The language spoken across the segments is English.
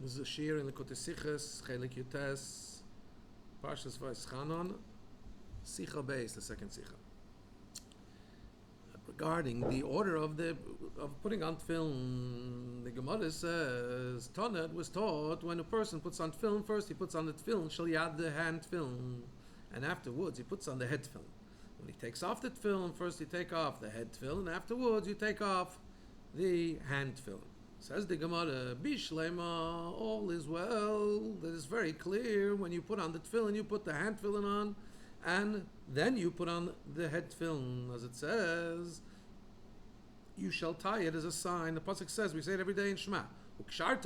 This is a shir in the Kotesiches, Chelek Yutes, Parshas Vaeschanan, Sicha Beis, the second Sicha. Regarding the order of putting on tefillin, the Gemara says, Tanit was taught when a person puts on tefillin, first he puts on the tefillin, shall yad the hand tefillin, and afterwards he puts on the head tefillin. When he takes off the tefillin, first you take off the head tefillin, and afterwards you take off the hand tefillin. Says the Gemara, Bishlema, all is well. That is very clear. When you put on the tefillin, you put the hand tefillin on, and then you put on the head tefillin. As it says, you shall tie it as a sign. The pasuk says, we say it every day in Shema. You should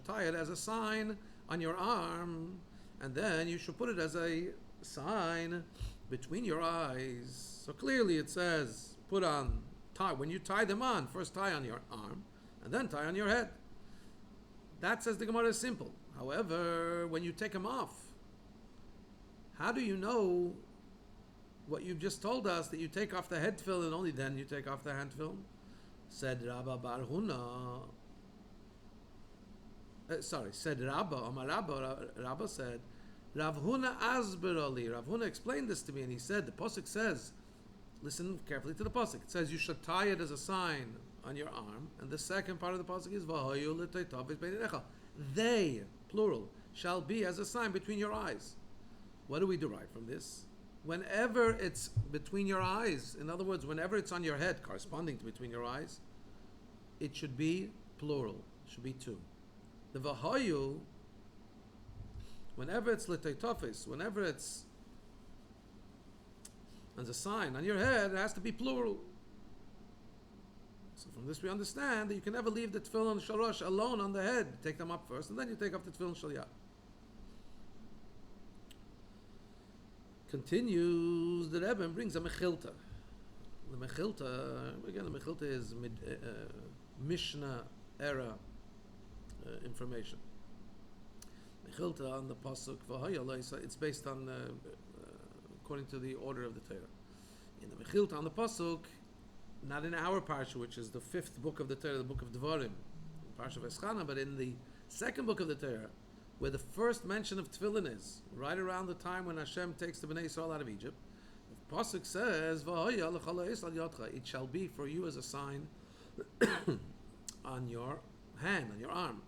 tie it as a sign on your arm, and then you should put it as a sign between your eyes. So clearly it says, put on, tie. When you tie them on, first tie on your arm, and then tie on your head. That, says the Gemara, is simple. However, when you take them off, how do you know what you've just told us, that you take off the head tefillin and only then you take off the hand tefillin? Said Rabbi Bar Huna. Said Rabbi, Amar Rabbi said, Rav Huna Asberali. Rav Huna explained this to me, and he said, the pasuk says, listen carefully to the pasuk. It says you should tie it as a sign on your arm, and the second part of the pasuk is V'hayu l'toitav beinecha. They, plural, shall be as a sign between your eyes. What do we derive from this? Whenever it's between your eyes, in other words, whenever it's on your head, corresponding to between your eyes, it should be plural. It should be two. The V'hayu, whenever it's l'toitafis, whenever it's as a sign on your head, it has to be plural. So from this we understand that you can never leave the tefillin shalosh alone on the head. Take them up first, and then you take off the tefillin shalyat. Continues the Rebbe and brings a mechilta. The mechilta, again, the mechilta is Mishnah era information. Mechilta on the pasuk v'haya, it's based on according to the order of the Torah. In the Mechilta on the pasuk, not in our parsha, which is the fifth book of the Torah, the book of Devarim, parsha Vaeschanan, but in the second book of the Torah, where the first mention of tefillin is, right around the time when Hashem takes the Bnei Yisrael out of Egypt, the pasuk says, it shall be for you as a sign on your hand, on your arm.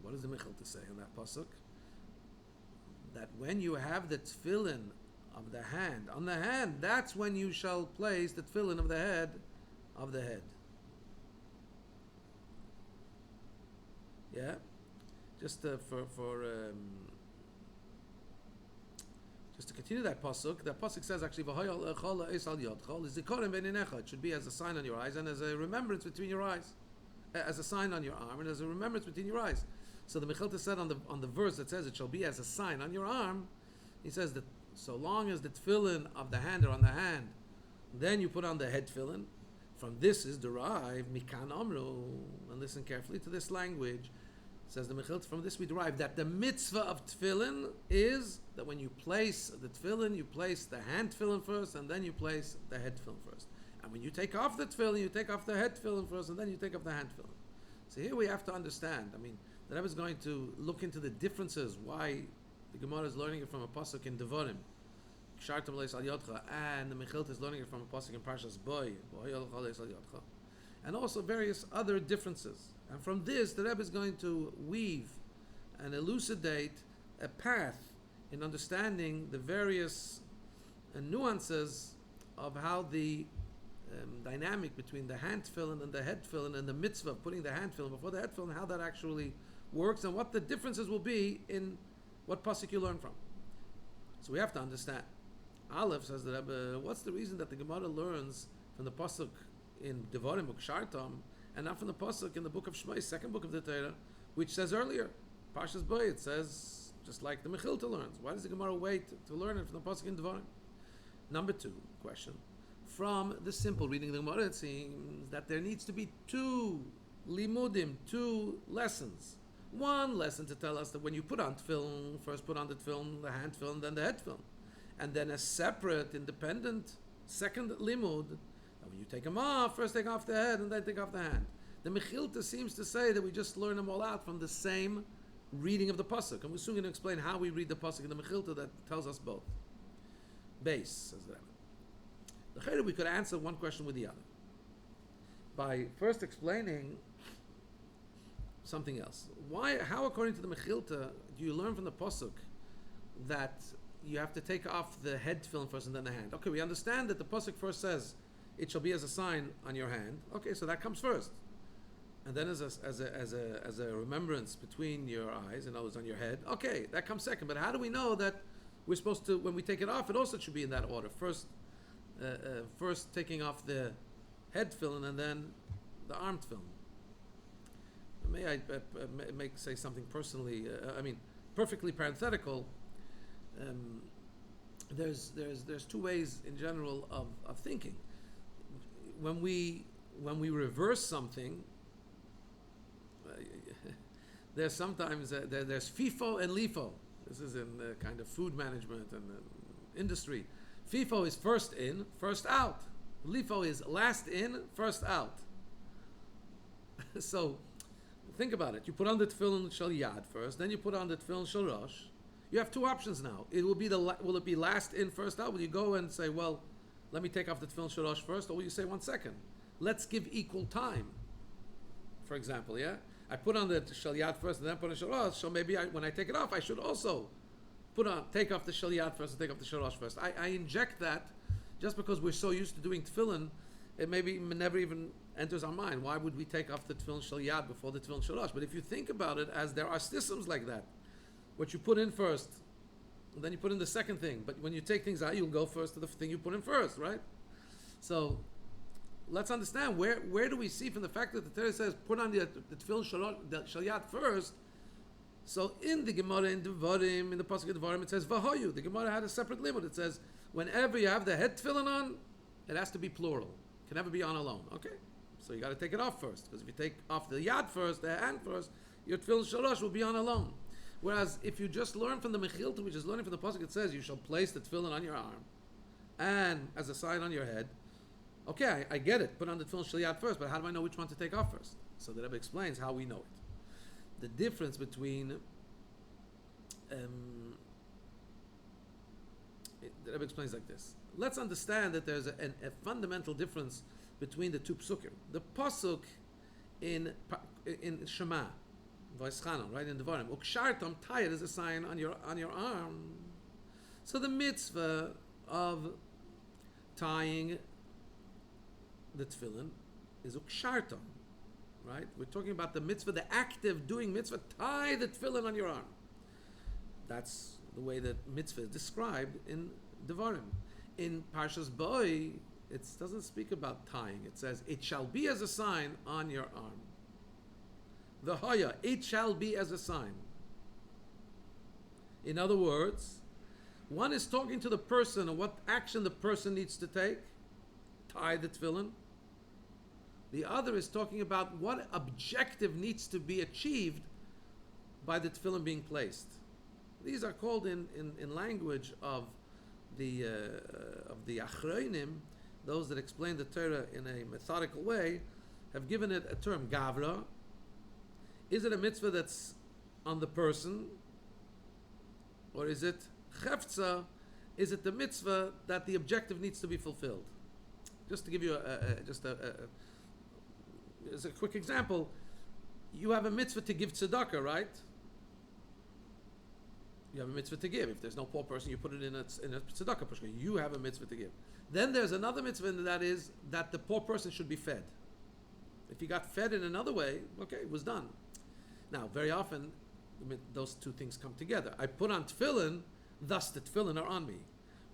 What does the Mechilta say on that pasuk? That when you have the tefillin of the hand on the hand, that's when you shall place the tefillin of the head Yeah, just just to continue that pasuk. That pasuk says actually, it should be as a sign on your eyes and as a remembrance between your eyes, as a sign on your arm and as a remembrance between your eyes. So the Mechilta said on the verse that says it shall be as a sign on your arm, he says that so long as the tefillin of the hand are on the hand, then you put on the head tefillin. From this is derived mikan amru, and listen carefully to this language. It says the Mechilta, from this we derive that the mitzvah of tefillin is that when you place the tefillin, you place the hand tefillin first, and then you place the head tefillin first. And when you take off the tefillin, you take off the head tefillin first, and then you take off the hand tefillin. So here we have to understand, the Rebbe is going to look into the differences, why the Gemara is learning it from a pasuk in Devarim, and the Mechilta is learning it from a pasuk in Parshas Boy, and also various other differences. And from this, the Rebbe is going to weave and elucidate a path in understanding the various nuances of how the dynamic between the hand tefillin and the head tefillin and the mitzvah of putting the hand tefillin before the head tefillin, how that actually works and what the differences will be in what pasuk you learn from. So we have to understand. Aleph, says the Rebbe, what's the reason that the Gemara learns from the pasuk in Devarim Ukshartam and not from the pasuk in the book of Shmai, second book of the Torah, which says earlier, Parshas Boy, it says just like the Mechilta learns. Why does the Gemara wait to learn it from the pasuk in Devarim? Number two question. From the simple reading of the Gemara, it seems that there needs to be two limudim, two lessons. One lesson to tell us that when you put on tefillin, first put on the tefillin, the hand tefillin, then the head tefillin. And then a separate, independent, second limud And when you take them off, first take off the head and then take off the hand. The Mechilta seems to say that we just learn them all out from the same reading of the pasuk, and we're soon going to explain how we read the pasuk in the Mechilta that tells us both. Base, says the Rabbi. The Chelek, we could answer one question with the other by first explaining something else. Why? How, according to the Mechilta, do you learn from the pasuk that you have to take off the head tefillin first and then the hand? Okay, we understand that the pasuk first says it shall be as a sign on your hand. Okay, so that comes first. And then as a remembrance between your eyes, and always on your head. Okay, that comes second. But how do we know that we're supposed to, when we take it off, it also should be in that order? First taking off the head tefillin and then the arm tefillin. May I say something personally? Perfectly parenthetical. There's two ways in general of thinking. When we reverse something. There's sometimes there's FIFO and LIFO. This is in kind of food management and industry. FIFO is first in, first out. LIFO is last in, first out. So think about it. You put on the tefillin shel yad first, then you put on the tefillin shel rosh. You have two options now. Will it be last in, first out? Will you go and say, well, let me take off the tefillin shel rosh first, or will you say 1 second? Let's give equal time. For example, yeah? I put on the shel yad first and then put on shel rosh, so maybe when I take it off, I should also take off the shel yad first and take off the shel rosh first. I inject that just because we're so used to doing tefillin, it maybe never even enters our mind. Why would we take off the tefillin shel yad before the tefillin shel rosh? But if you think about it, as there are systems like that, what you put in first, and then you put in the second thing. But when you take things out, you'll go first to the thing you put in first, right? So let's understand where do we see from the fact that the Torah says put on the tefillin shel yad first. So in the Gemara in Devarim, in the pasuk of Devarim, it says vahoyu. The Gemara had a separate limit. It says whenever you have the head tefillin on, it has to be plural. It can never be on alone. Okay, so you got to take it off first, because if you take off the yad first, the hand first, your tefillin shel rosh will be on alone. Whereas if you just learn from the Mechilta, which is learning from the pasuk, it says you shall place the tefillin on your arm and as a sign on your head. Okay, I get it. Put on the tefillin shel yad first, but how do I know which one to take off first? So the Rabbi explains how we know it. The difference between the Rabbi explains like this. Let's understand that there's a fundamental difference between the two psukim. The pasuk in Shema, Vaeschanan, right in Devarim, ukshartam, tie it as a sign on your arm. So the mitzvah of tying the tefillin is ukshartam, right? We're talking about the mitzvah, the active doing mitzvah, tie the tefillin on your arm. That's the way that mitzvah is described in Devarim. In Parshas Boy, it doesn't speak about tying. It says, it shall be as a sign on your arm. The hoya, it shall be as a sign. In other words, one is talking to the person of what action the person needs to take, tie the tefillin. The other is talking about what objective needs to be achieved by the tefillin being placed. These are called in language of the achronim, those that explain the Torah in a methodical way, have given it a term, gavra. Is it a mitzvah that's on the person, or is it chefza? Is it the mitzvah that the objective needs to be fulfilled? Just to give you as a quick example, you have a mitzvah to give tzedakah, right? You have a mitzvah to give. If there's no poor person, you put it in a tzedakah pushka. You have a mitzvah to give. Then there's another mitzvah, and that is that the poor person should be fed. If he got fed in another way, okay, it was done. Now, very often, those two things come together. I put on tefillin, thus the tefillin are on me.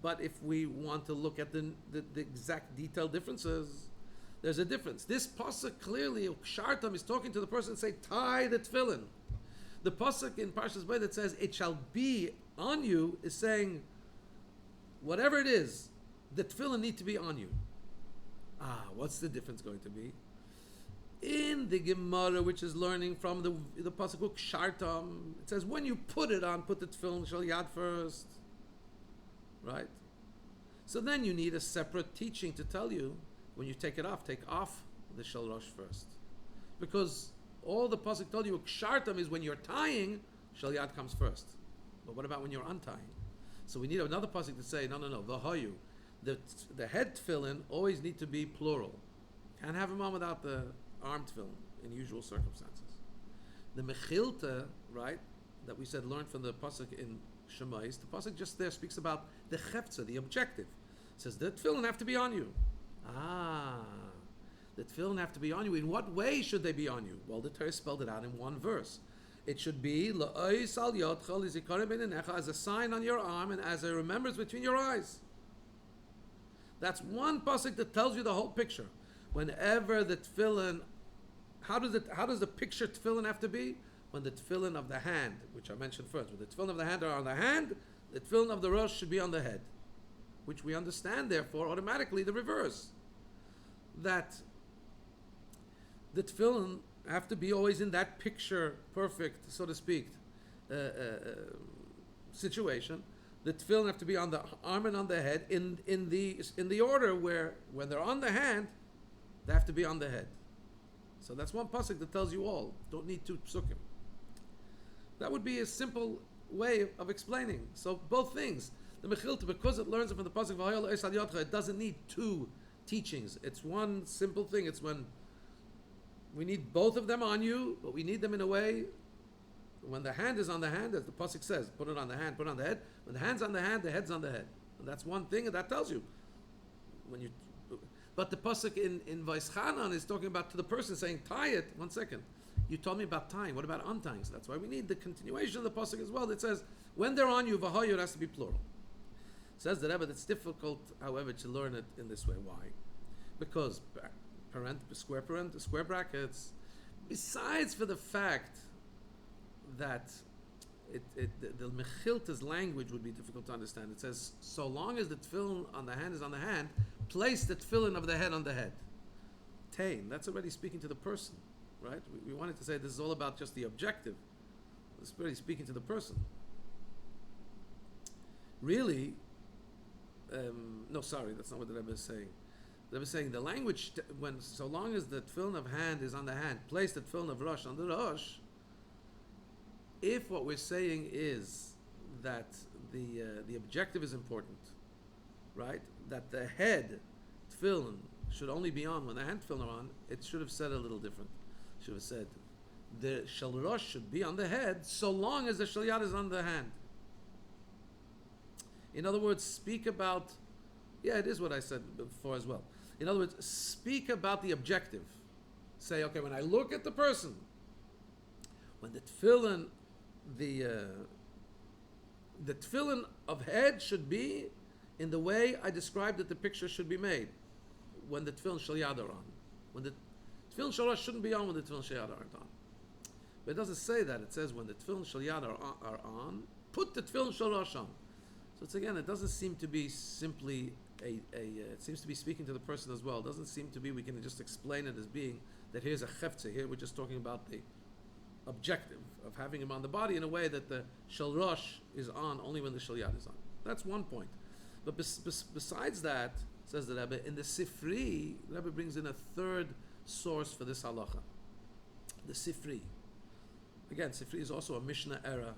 But if we want to look at the exact detailed differences, there's a difference. This pasuk clearly, Shartam is talking to the person and say, tie the tefillin. The pasuk in Parshas Bay that says, it shall be on you, is saying, whatever it is, the tefillin need to be on you. What's the difference going to be? In the Gemara, which is learning from the pasuk Shartam, it says, when you put it on, put the tefillin shel yad first. Right? So then you need a separate teaching to tell you when you take off the shel rosh first, because all the pasuk told you kshartam is when you're tying, shel yad comes first. But what about when you're untying? So we need another pasuk to say no, v'hayu. The head tefillin always need to be plural. Can't have them on without the arm tefillin in usual circumstances. The mechilta, right, that we said learned from the pasuk in Shemais, the pasuk just there speaks about the chefza, the objective. It says the tefillin have to be on you. The tefillin have to be on you. In what way should they be on you? Well, the Torah spelled it out in one verse. It should be la'ois al yodcha lizikarim b'neinecha, as a sign on your arm and as a remembrance between your eyes. That's one pasuk that tells you the whole picture. Whenever the tefillin, how does the picture tefillin have to be? When the tefillin of the hand, which I mentioned first, when the tefillin of the hand are on the hand, the tefillin of the rosh should be on the head, which we understand, therefore, automatically the reverse. That the tefillin have to be always in that picture perfect, so to speak, situation. The tefillin have to be on the arm and on the head in the order where when they're on the hand, they have to be on the head. So that's one pasuk that tells you all. Don't need two psukim. That would be a simple way of explaining. So both things. The Mechilta, because it learns it from the pasuk V'hayol Eis Al Yodcha, it doesn't need two teachings. It's one simple thing. It's when we need both of them on you, but we need them in a way. When the hand is on the hand, as the pasuk says, put it on the hand, put it on the head. When the hand's on the hand, the head's on the head. And that's one thing, and that tells you. But the pasuk in Vaeschanan is talking about to the person saying, tie it. 1 second. You told me about tying. What about untying? So that's why we need the continuation of the pasuk as well. That says, when they're on you, v'hayu, it has to be plural. Says the Rebbe, it's difficult, however, to learn it in this way. Why? Because square brackets, besides for the fact that the Mechilta's language would be difficult to understand. It says, so long as the tefillin on the hand is on the hand, place the tefillin of the head on the head. Tain, that's already speaking to the person, right? We wanted to say this is all about just the objective. It's already speaking to the person. Really, no, sorry, that's not what the Rebbe is saying. The Rebbe is saying the language, when so long as the tefillin of hand is on the hand, place the tefillin of rosh on the rosh. If what we're saying is that the objective is important, right? That the head tefillin should only be on when the hand tefillin are on, it should have said a little different. It should have said the shel rosh should be on the head so long as the shel yad is on the hand. In other words, speak about, it is what I said before as well. In other words, speak about the objective. Say, okay, when I look at the person, when the tefillin, the tefillin of head should be in the way I described that the picture should be made. When the tefillin shel yad are on. When the tefillin shel rosh shouldn't be on when the tefillin shel yad aren't on. But it doesn't say that. It says when the tefillin shel yad are on, put the tefillin shel rosh on. So it's again, it doesn't seem to be simply it seems to be speaking to the person as well. It doesn't seem to be we can just explain it as being that here's a chefze. Here we're just talking about the objective of having him on the body in a way that the shel rosh is on only when the shel yad is on. That's one point. But besides that, says the Rebbe, in the Sifri, the Rebbe brings in a third source for this halacha. The Sifri. Again, Sifri is also a Mishnah era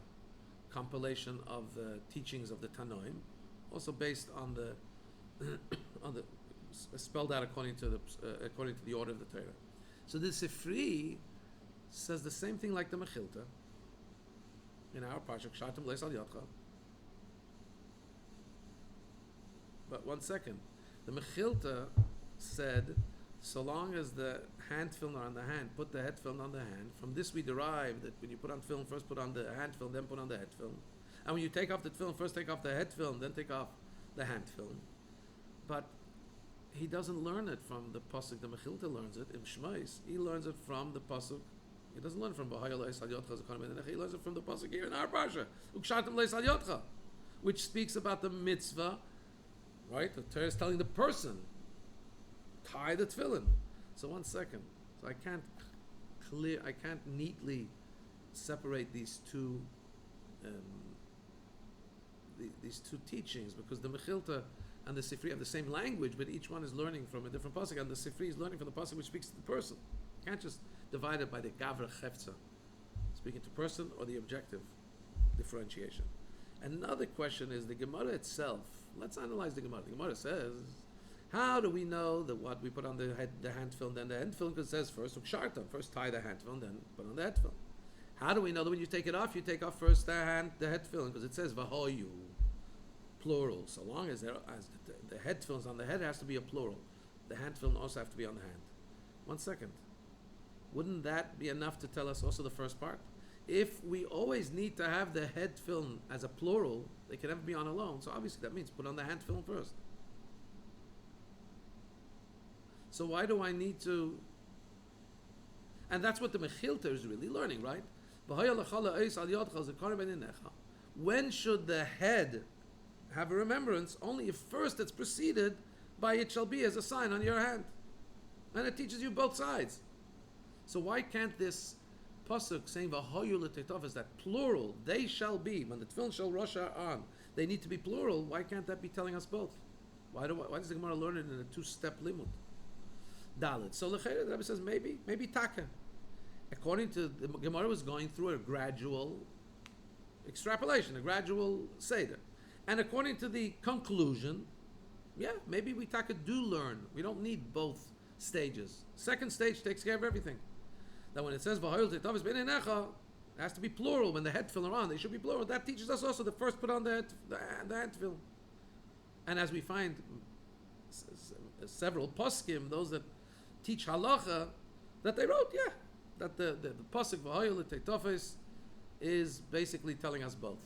compilation of teachings of the Tanoim, also based on the spelled out according to the order of the Torah. So the Sifri says the same thing like the Mechilta in our parsha, Kshartam Leis Al Yodcha. But 1 second, the Mechilta said, so long as the hand film are on the hand, put the head film on the hand. From this we derive that when you put on film, first put on the hand film, then put on the head film. And when you take off the film, first take off the head film, then take off the hand film. But he doesn't learn it from the pasuk. The Mechilta learns it in Shmais. He learns it from the pasuk. He doesn't learn from B'hayol Eis Al Yodcha. He learns it from the pasuk here in our parsha, Ukshartam Leis Al Yodcha, which speaks about the mitzvah. Right, the Torah is telling the person, tie the tefillin. So 1 second. So I can't neatly separate these two teachings because the Mechilta and the Sifri have the same language, but each one is learning from a different pasuk, and the Sifri is learning from the pasuk which speaks to the person. You can't just divide it by the Gavra Chefza, speaking to person, or the objective differentiation. Another question is the Gemara itself. Let's analyze the Gemara. The Gemara says, how do we know that what we put on the hand film, then the hand film, because it says first tie the hand film, then put on the head film. How do we know that when you take it off, you take off first the head film, because it says vahoyu, plural. So long as the head film's on the head, it has to be a plural. The hand film also have to be on the hand. 1 second. Wouldn't that be enough to tell us also the first part? If we always need to have the head film as a plural, they can never be on alone. So obviously that means put on the hand film first. So why do I need to? And that's what the Mechilta is really learning, right? When should the head have a remembrance? Only if first it's preceded by it shall be as a sign on your hand. And it teaches you both sides. So why can't this pasuk saying v'hoyu l'teitov is that plural? They shall be, when the tefillin shall rush on, they need to be plural. Why can't that be telling us both? Why does the Gemara learn it in a 2-step limud? Dalit. So the Rabbi says maybe taka. According to the Gemara, was going through a gradual extrapolation, a gradual seder, and according to the conclusion, maybe we taka do learn. We don't need both stages. Second stage takes care of everything. That when it says v'hoyel teitavis b'neinecha, it has to be plural. When the head film are on, they should be plural. That teaches us also the first put on the head film. And as we find several poskim, those that teach halacha, that they wrote, that the pasuk v'hoyel teitavis is basically telling us both.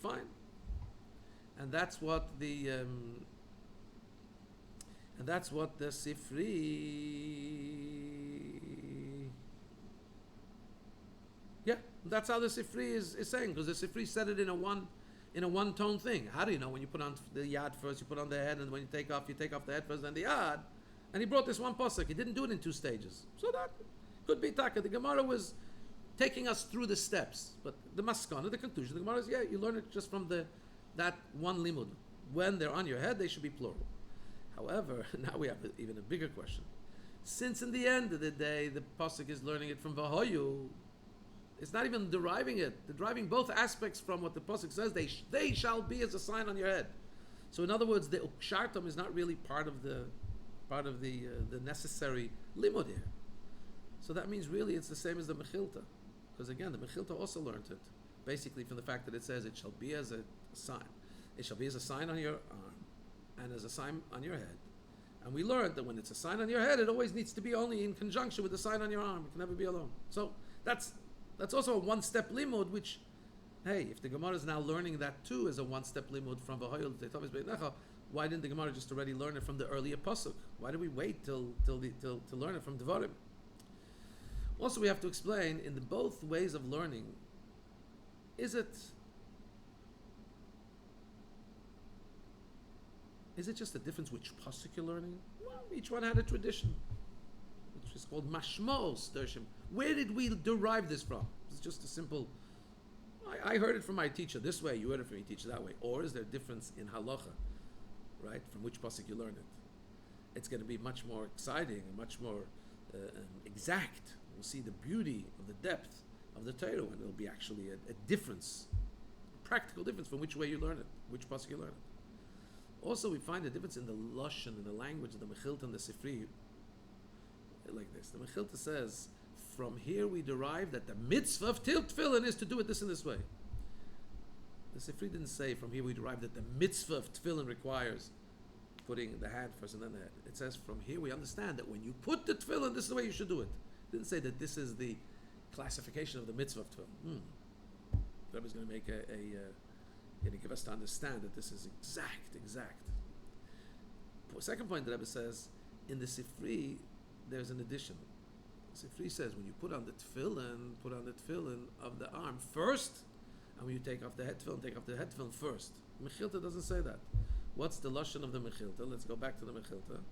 Fine. And that's what the Sifri. That's how the Sifri is saying, because the Sifri said it in a one tone thing. How do you know when you put on the yad first, you put on the head, and when you take off the head first, then the yad? And he brought this one pasuk. He didn't do it in 2 stages. So that could be taka. The Gemara was taking us through the steps, but the maskana, the conclusion, the Gemara is you learn it just from that one limud. When they're on your head, they should be plural. However, now we have even a bigger question. Since in the end of the day, the pasuk is learning it from vahoyu, it's not even deriving it. They're deriving both aspects from what the pasuk says. They shall be as a sign on your head. So in other words, the ukshartam is not really part of the necessary limud here. So that means really it's the same as the Mechilta, because again the Mechilta also learned it basically from the fact that it says it shall be as a sign. It shall be as a sign on your arm and as a sign on your head. And we learned that when it's a sign on your head, it always needs to be only in conjunction with the sign on your arm. It can never be alone. So that's also a 1-step limud, which, hey, if the Gemara is now learning that too as a 1-step limud from V'hoyel teitavis b'neinecha, why didn't the Gemara just already learn it from the earlier pasuk? Why did we wait till to learn it from Devarim? Also, we have to explain in the both ways of learning. Is it just a difference which pasuk you're learning? Well, each one had a tradition, which is called mashmos dershim. Where did we derive this from? It's just a simple. I heard it from my teacher this way. You heard it from your teacher that way. Or is there a difference in halacha, right? From which pasuk you learn it? It's going to be much more exciting and much more exact. We'll see the beauty of the depth of the Torah, and it'll be actually a difference, a practical difference from which way you learn it, which pasuk you learn it. Also, we find a difference in the lashon, in the language of the Mechilta and the Sifri. Like this, the Mechilta says, from here we derive that the mitzvah of tefillin is to do it this and this way. The Sifri didn't say from here we derive that the mitzvah of tefillin requires putting the hand first and then the head. It says from here we understand that when you put the tefillin, this is the way you should do it. It didn't say that this is the classification of the mitzvah of tefillin. The Rabbi is going to make going to give us to understand that this is exact. Second point, the Rebbe says, in the Sifri, there's an addition. The Sifri says, when you put on the tefillin of the arm first, and when you take off the head tefillin first. Mechilta doesn't say that. What's the lashon of the Mechilta? Let's go back to the Mechilta.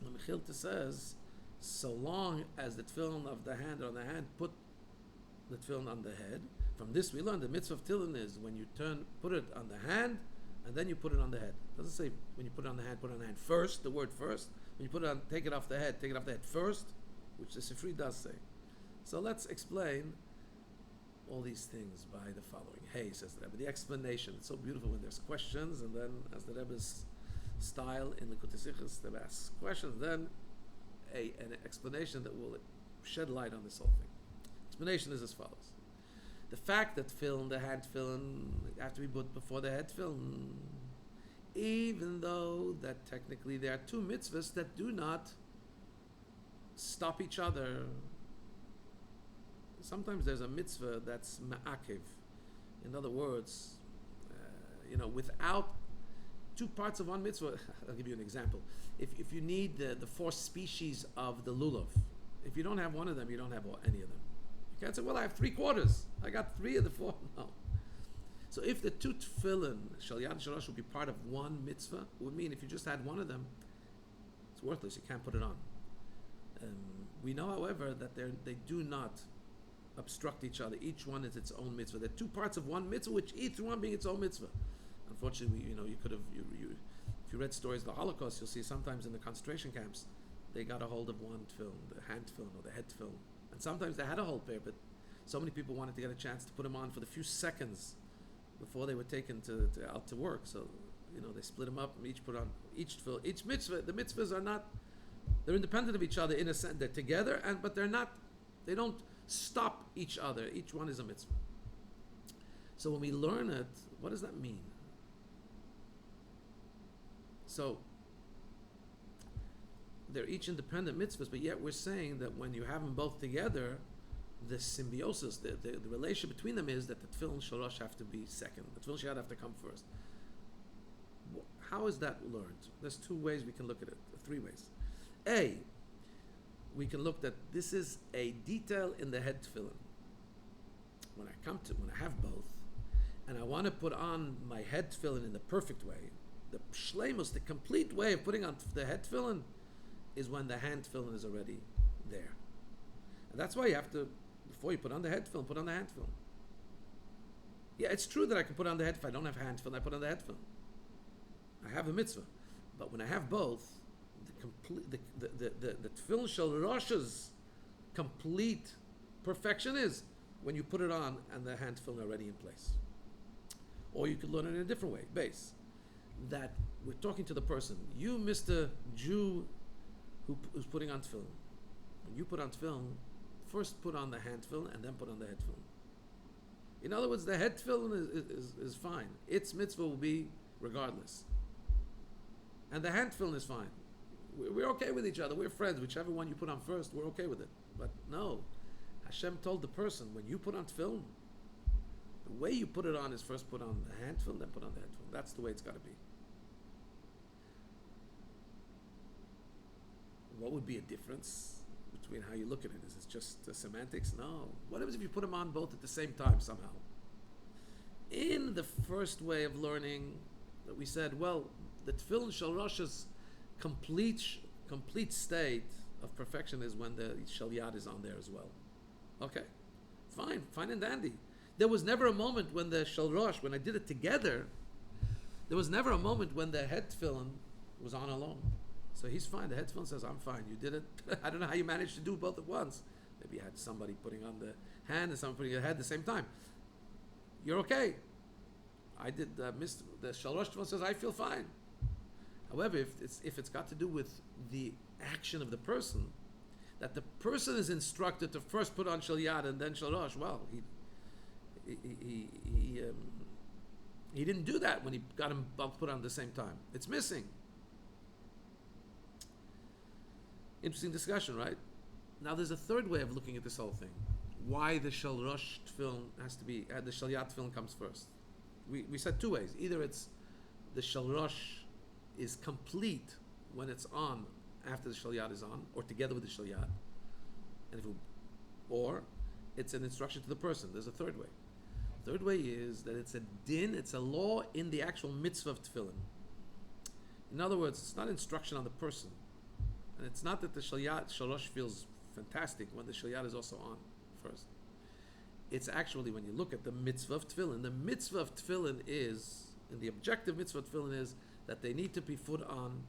The Mechilta says, so long as the tefillin of the hand on the hand, put the tefillin on the head. From this we learn the mitzvah of tefillin is when you put it on the hand, and then you put it on the head. It doesn't say when you put it on the hand, put it on the hand first, the word first. When you put it on, take it off the head, take it off the head first, which the Sifri does say. So let's explain all these things by the following. Hey, says the Rebbe, the explanation. It's so beautiful when there's questions, and then as the Rebbe's style in the Kutesichas, the Rebbe asks questions, then an explanation that will shed light on this whole thing. Explanation is as follows. The fact that tefillin, the hand tefillin, have to be put before the head tefillin, even though that technically there are two mitzvahs that do not stop each other. Sometimes there's a mitzvah that's ma'akiv. In other words, without two parts of one mitzvah, I'll give you an example. If you need the four species of the lulav, if you don't have one of them, you don't have any of them. You can't say, well, I have 3/4. I got 3 of the 4. No. So if the two tefillin, shal yad and shalosh, would be part of one mitzvah, it would mean if you just had one of them, it's worthless. You can't put it on. We know, however, that they do not obstruct each other. Each one is its own mitzvah. There are two parts of one mitzvah, which each one being its own mitzvah. Unfortunately, you could have, if you read stories of the Holocaust, you'll see sometimes in the concentration camps, they got a hold of one tefillin, the hand tefillin or the head tefillin. And sometimes they had a whole pair, but so many people wanted to get a chance to put them on for the few seconds before they were taken out to work. So, they split them up and each put on each tefillin. Each mitzvah, the mitzvahs are not, they're independent of each other in a sense. They're together, but they don't stop each other. Each one is a mitzvah. So when we learn it, what does that mean? So they're each independent mitzvahs, but yet we're saying that when you have them both together, the symbiosis, the relationship between them is that the tefillin shalosh have to be second. The tefillin shalosh have to come first. How is that learned? There's 2 ways we can look at it, 3 ways. A, we can look that this is a detail in the head tefillin. When I have both, and I want to put on my head tefillin in the perfect way, the shleimus, the complete way of putting on the head tefillin, is when the hand tefillin is already there. And that's why you have to, before you put on the head tefillin, put on the hand tefillin. Yeah, it's true that I can put on the head, if I don't have hand tefillin, I put on the head tefillin. I have a mitzvah. But when I have both, the tefillin shel rosh's complete perfection is when you put it on and the hand tefillin already in place. Or you could learn it in a different way, base. That we're talking to the person. You, Mr. Jew, who's putting on tefillin. When you put on tefillin, first put on the hand tefillin and then put on the head tefillin. In other words, the head tefillin is fine. Its mitzvah will be regardless. And the hand tefillin is fine. We're okay with each other. We're friends. Whichever one you put on first, we're okay with it. But no, Hashem told the person, when you put on tefillin, the way you put it on is first put on the hand tefillin, then put on the head tefillin. That's the way it's got to be. What would be a difference between how you look at it? Is it just semantics? No. What happens if you put them on both at the same time somehow? In the first way of learning, that we said, well, the tefillin shel rosh's complete state of perfection is when the shel yad is on there as well. Okay, fine and dandy. There was never a moment when the shel rosh, when I did it together, there was never a moment when the head tefillin was on alone. So he's fine. The head tefillin says, I'm fine. You did it. I don't know how you managed to do both at once. Maybe you had somebody putting on the hand and somebody putting on the head at the same time. You're okay. I did the shel rosh tefillin says, I feel fine. However, if it's got to do with the action of the person, that the person is instructed to first put on shel yad and then shel rosh, well, he didn't do that when he got them both put on at the same time. It's missing. Interesting discussion, right? Now there's a third way of looking at this whole thing. Why the shel rosh tefillin has to be, the shel yad tefillin comes first. We said 2 ways. Either it's the shel rosh is complete when it's on after the shel yad is on, or together with the shel yad, or it's an instruction to the person. There's a third way. Third way is that it's a din, it's a law in the actual mitzvah of tefillin. In other words, it's not instruction on the person, and it's not that the shel rosh feels fantastic when the shel yad is also on first. It's actually, when you look at the mitzvah of tefillin, the mitzvah of tefillin is in the objective mitzvah tefillin is that they need to be put on.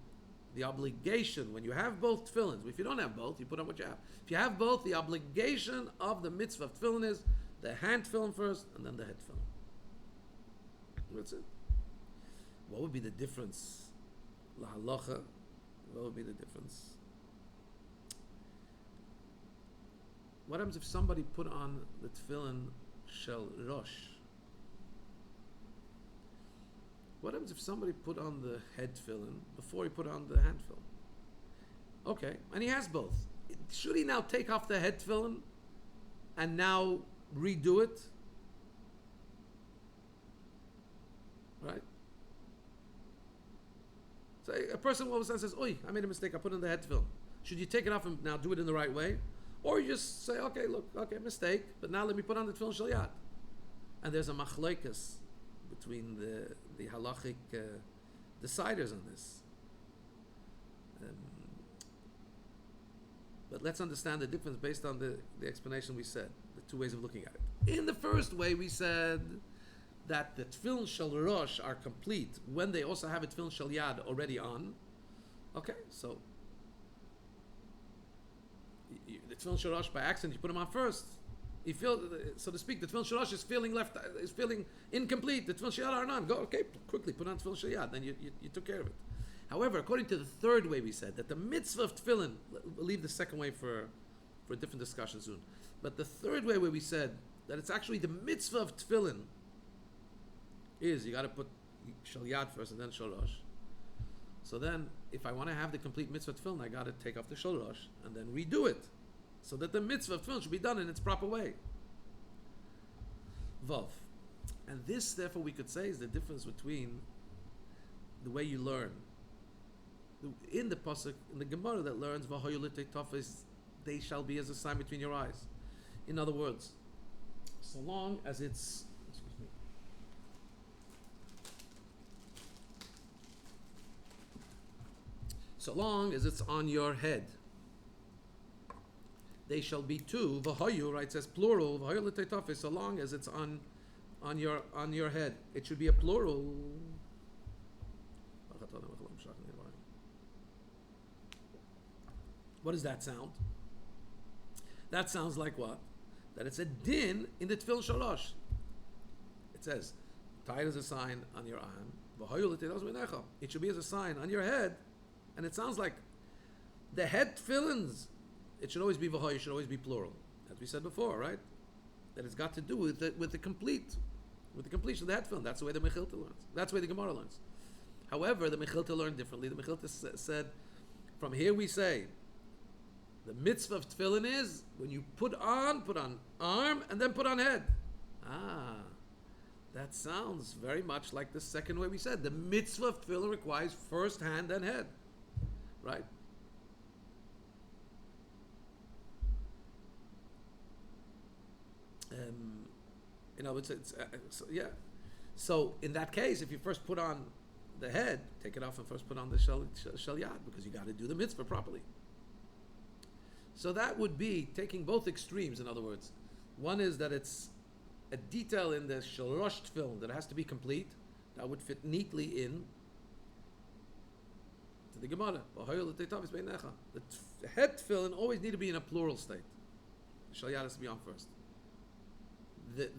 The obligation, when you have both tefillins, if you don't have both, you put on what you have. If you have both, the obligation of the mitzvah of tefillin is the hand tefillin first and then the head tefillin. That's it. What would be the difference? La halacha. What would be the difference? What happens if somebody put on the tefillin shel rosh? What happens if somebody put on the head tefillin before he put on the hand tefillin? Okay, and he has both. Should he now take off the head tefillin and now redo it? Right? So a person all of a sudden says, "Oi, I made a mistake. I put in the head tefillin." Should you take it off and now do it in the right way, or you just say, "Okay, look, mistake, but now let me put on the tefillin shel yad"? And there's a machlokes between the halachic deciders on this. But let's understand the difference based on the explanation we said, the two ways of looking at it. In the first way, we said that the tefillin shel rosh are complete when they also have a tefillin shel yad already on. Okay, so the tefillin shel rosh by accident, you put them on first. You feel, so to speak, the tefillin shel rosh is feeling incomplete. The tefillin shel yad are not. Go, okay, quickly put on tefillin shel yad. Then you took care of it. However, according to the third way, we said that the mitzvah of tefillin. We'll leave the second way for a different discussion soon. But the third way, where we said that it's actually the mitzvah of tefillin is you got to put shel yad first and then shel rosh. So then, if I want to have the complete mitzvah of tefillin, I got to take off the shel rosh and then redo it, so that the mitzvah of tefillin should be done in its proper way. Vav. And this, therefore, we could say is the difference between the way you learn. In the pasuk, in the Gemara that learns, "V'hoyolite tafis," they shall be as a sign between your eyes. In other words, so long as it's, so long as it's on your head, they shall be two. V'hoyu, right, says plural. V'hoyolite tafis, so long as it's on your head, it should be a plural. What does that sound? That sounds like what? That it's a din in the tefillin shel rosh. It says, tie it as a sign on your arm. It should be as a sign on your head. And it sounds like the head tefillins, it should always be v'hoy, it should always be plural. As we said before, right? That it's got to do with the completion of the head tefillin. That's the way the Mechilta learns. That's the way the Gemara learns. However, the Mechilta learned differently. The Mechilta said, from here we say, the mitzvah of tefillin is when you put on arm and then put on head. That sounds very much like the second way we said. The mitzvah of tefillin requires first hand then head, right? Yeah. So in that case, if you first put on the head, take it off and first put on the shel yad, because you got to do the mitzvah properly. So that would be taking both extremes. In other words, one is that it's a detail in the shel rosh tefillin that has to be complete. That would fit neatly in to the Gemara. The head tefillin always need to be in a plural state. The shel yad has to be on first.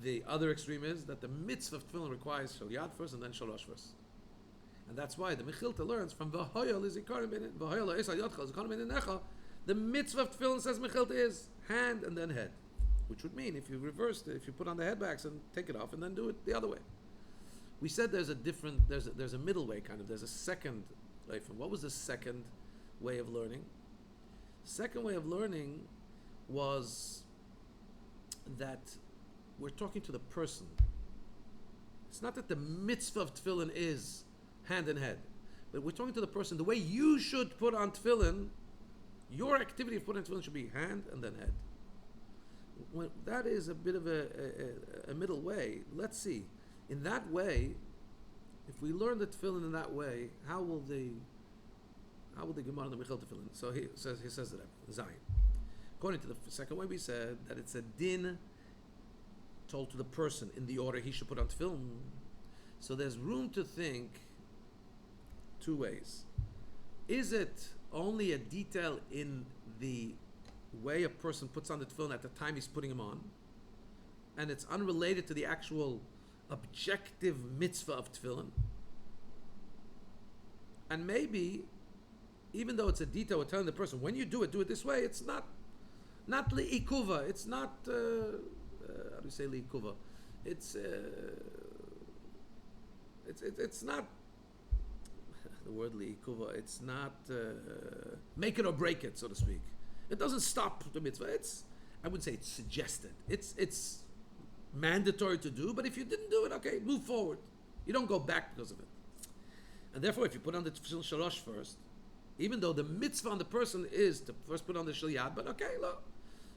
The other extreme is that the mitzvah of tefillin requires shel yad first and then shel rosh first. And that's why the Mechilta learns from v'hoyol is ikarim in it, v'hoyol is hayotcha is ikarim in necha. The mitzvah of tefillin, says Mechilta, is hand and then head, which would mean if you reversed it, if you put on the head backs and take it off and then do it the other way. We said there's a middle way, kind of. There's a second way. What was the second way of learning? Second way of learning was that we're talking to the person. It's not that the mitzvah of tefillin is hand and head, but we're talking to the person. The way you should put on tefillin, your activity of putting on tefillin should be hand and then head. That is a bit of a middle way. Let's see. In that way, if we learn the tefillin in that way, how will the Gemara and the Mechilta tefillin? So he says that Zion. According to the second way, we said that it's a din told to the person in the order he should put on tefillin. So there's room to think two ways. Is it only a detail in the way a person puts on the tefillin at the time he's putting them on, and it's unrelated to the actual objective mitzvah of tefillin? And maybe, even though it's a detail, we're telling the person, when you do it this way. It's not li'ikuva. It's not, how do you say li'ikuva? It's not, the word li'ikuva, it's not make it or break it, so to speak. It doesn't stop the mitzvah. I wouldn't say it's suggested. It's mandatory to do, but if you didn't do it, okay, move forward. You don't go back because of it. And therefore, if you put on the tefillin shalosh first, even though the mitzvah on the person is to first put on the shel yad, but okay, look,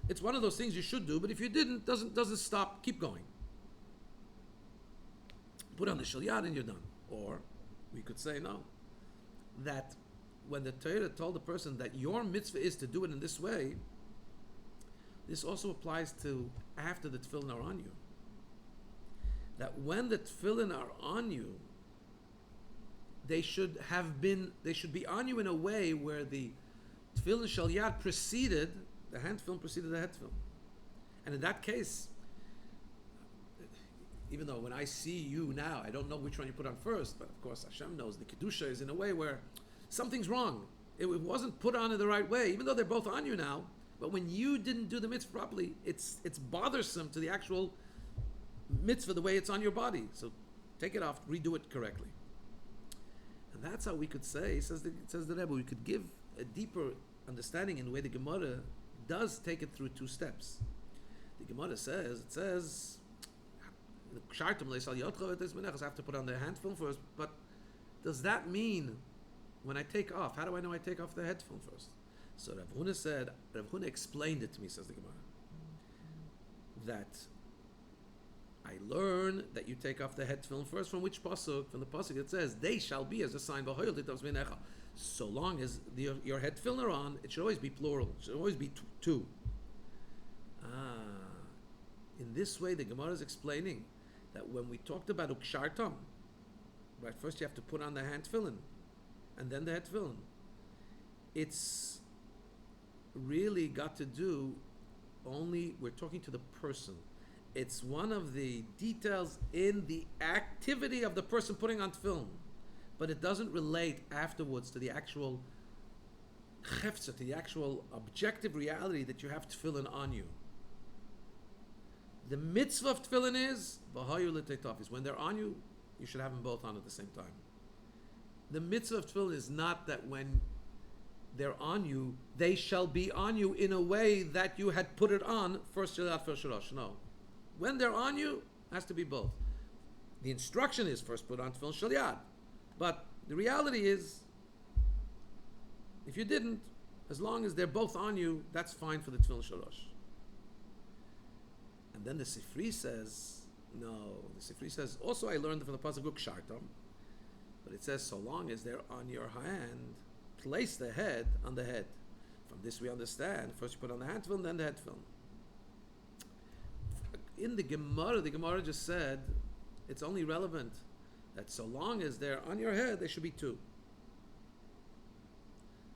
it's one of those things you should do, but if you didn't, doesn't stop, keep going. Put on the shel yad and you're done. Or we could say no, that when the Torah told the person that your mitzvah is to do it in this way, this also applies to after the tefillin are on you. That when the tefillin are on you, they should be on you in a way where the tefillin shel yad preceded, the hand tefillin preceded the head tefillin. And in that case, even though when I see you now, I don't know which one you put on first, but of course Hashem knows the Kedusha is in a way where something's wrong. It wasn't put on in the right way, even though they're both on you now, but when you didn't do the mitzvah properly, it's bothersome to the actual mitzvah, the way it's on your body. So take it off, redo it correctly. And that's how we could say, says the Rebbe, we could give a deeper understanding in the way the Gemara does take it through two steps. The Gemara says, I have to put on the hand film first, but does that mean when I take off, how do I know I take off the head film first? So Rav Huna explained it to me, says the Gemara, that I learn that you take off the head film first. From which pasuk? From the pasuk it says, they shall be as a sign, so long as your head film are on, it should always be plural, it should always be two. In this way the Gemara is explaining that when we talked about ukshartam, right, first you have to put on the hand tefillin and then the head tefillin. It's really got to do only, we're talking to the person. It's one of the details in the activity of the person putting on tefillin, but it doesn't relate afterwards to the actual chefza, to the actual objective reality that you have tefillin on you. The mitzvah of tefillin is when they're on you, you should have them both on at the same time. The mitzvah of tefillin is not that when they're on you, they shall be on you in a way that you had put it on first shalat, first shalosh. No. When they're on you, it has to be both. The instruction is first put on tefillin shel yad, but the reality is, if you didn't, as long as they're both on you, that's fine for the tefillin shalosh. And then the Sifri says, no. The Sifri says, also I learned from the pasuk ukshartam, but it says so long as they're on your hand, place the head on the head. From this we understand, first you put on the hand tefillin, then the head tefillin. In the Gemara just said it's only relevant that so long as they're on your head, they should be two.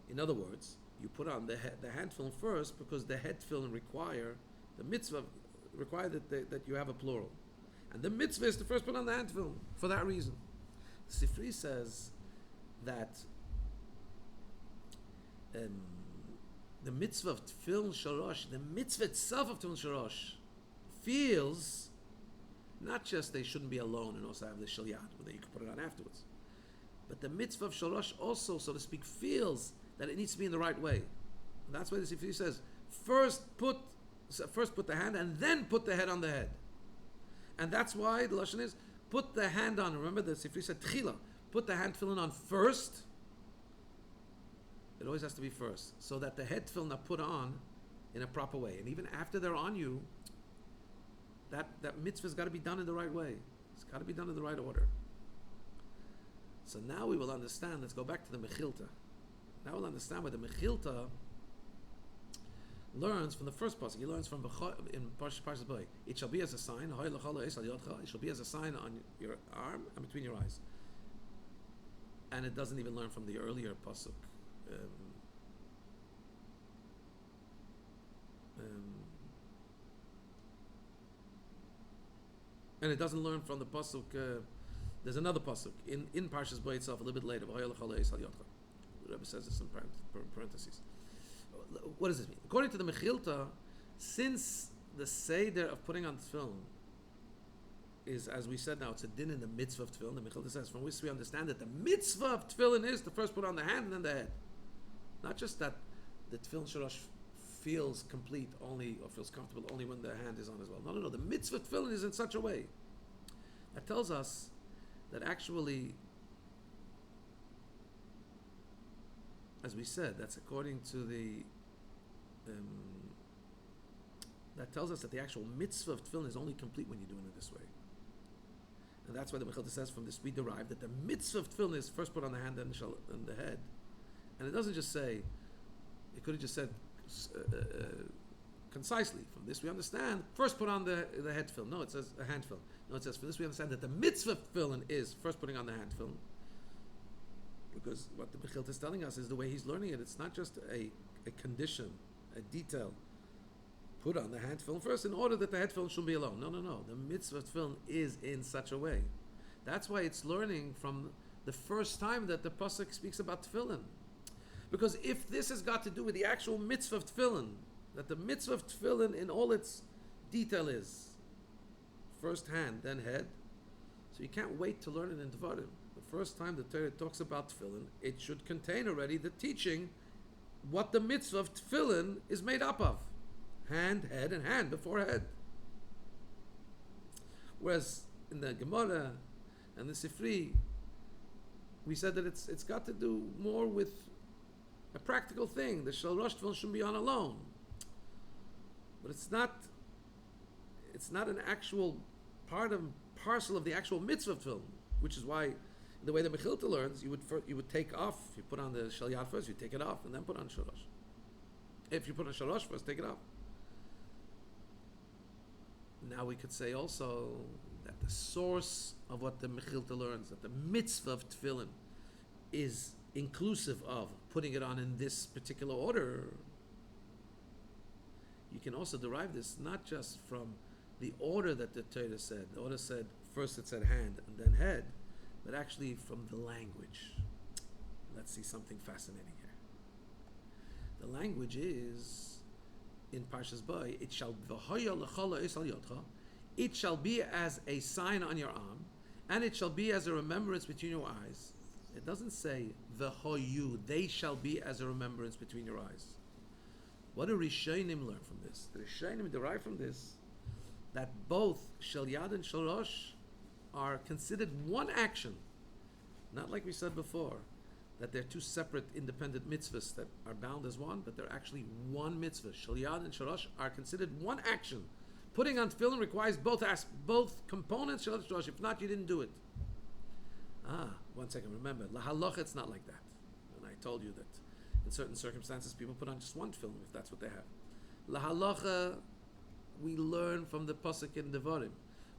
In other words, you put on the hand tefillin first because the head tefillin require, the mitzvah require that you have a plural. And the mitzvah is to first put on the hand tefillin for that reason. Sifri says that the mitzvah of tefillin shalosh, the mitzvah itself of tefillin shalosh, feels not just they shouldn't be alone and also have the shel yad, whether you can put it on afterwards, but the mitzvah of shalosh also, so to speak, feels that it needs to be in the right way. And that's why the Sifri says first put the hand and then put the head on the head. And that's why the lashon is put the hand on. Remember the Sifri said tchila, put the hand tefillin on first. It always has to be first, so that the head tefillin are put on in a proper way. And even after they're on you, that mitzvah's got to be done in the right way. It's got to be done in the right order. So now we will understand. Let's go back to the Mechilta. Now we'll understand why the Mechilta learns from the first pasuk. He learns from in Parshas Boy. It shall be as a sign. It shall be as a sign on your arm and between your eyes. And it doesn't even learn from the earlier pasuk. And it doesn't learn from the pasuk. There's another pasuk in Parshas Boy itself a little bit later. The Rabbi says this in parentheses. What does this mean? According to the Mechilta, since the seder of putting on tefillin is, as we said now, it's a din in the mitzvah of tefillin. The Mechilta says, from which we understand that the mitzvah of tefillin is to first put on the hand and then the head. Not just that the tefillin shorosh feels complete only, or feels comfortable only when the hand is on as well. No. The mitzvah of tefillin is in such a way. That tells us that actually, as we said, that's according to the that tells us that the actual mitzvah of tefillin is only complete when you're doing it this way. And that's why the Mechilta says from this we derive that the mitzvah of tefillin is first put on the hand and the head. And it doesn't just say, it could have just said concisely, from this we understand, first put on the head tefillin. No, it says a hand tefillin. No, it says, from this we understand that the mitzvah of tefillin is first putting on the hand tefillin. Because what the Mechilta is telling us is the way he's learning it. It's not just a condition, a detail. Put on the hand tefillin first in order that the head tefillin shouldn't be alone. No. The mitzvah of tefillin is in such a way. That's why it's learning from the first time that the pasuk speaks about tefillin. Because if this has got to do with the actual mitzvah of tefillin, that the mitzvah of tefillin in all its detail is first hand, then head, so you can't wait to learn it in Devarim. The first time the Torah talks about tefillin, it should contain already the teaching what the mitzvah of tefillin is made up of. Hand, head, and hand before head. Whereas in the Gemara and the Sifri, we said that it's got to do more with a practical thing. The Shalosh Tefillin shouldn't be on alone. But it's not an actual parcel of the actual mitzvah of tefillin, which is why the way the Mechilta learns, you would take off, you put on the Shalyat first, you take it off, and then put on Shalosh. If you put on Shalosh first, take it off. Now we could say also that the source of what the Mechilta learns, that the mitzvah of tefillin is inclusive of putting it on in this particular order. You can also derive this not just from the order that the Torah said. The order said, first it said hand and then head, but actually from the language. Let's see something fascinating here. The language is, in Parshas Boy, it shall be as a sign on your arm, and it shall be as a remembrance between your eyes. It doesn't say v'hoyu, they shall be as a remembrance between your eyes. What do Rishonim learn from this? The Rishonim derive from this that both Shel Yad and Shel Rosh are considered one action. Not like we said before, that they're two separate independent mitzvahs that are bound as one, but they're actually one mitzvah. Shel Yad and Shel Rosh are considered one action. Putting on tefillin requires both components, Shel Yad and Shel Rosh. If not, you didn't do it. 1 second, remember, lahalacha, it's not like that. And I told you that in certain circumstances, people put on just one tefillin if that's what they have. Lahalacha, we learn from the pasuk in Devarim.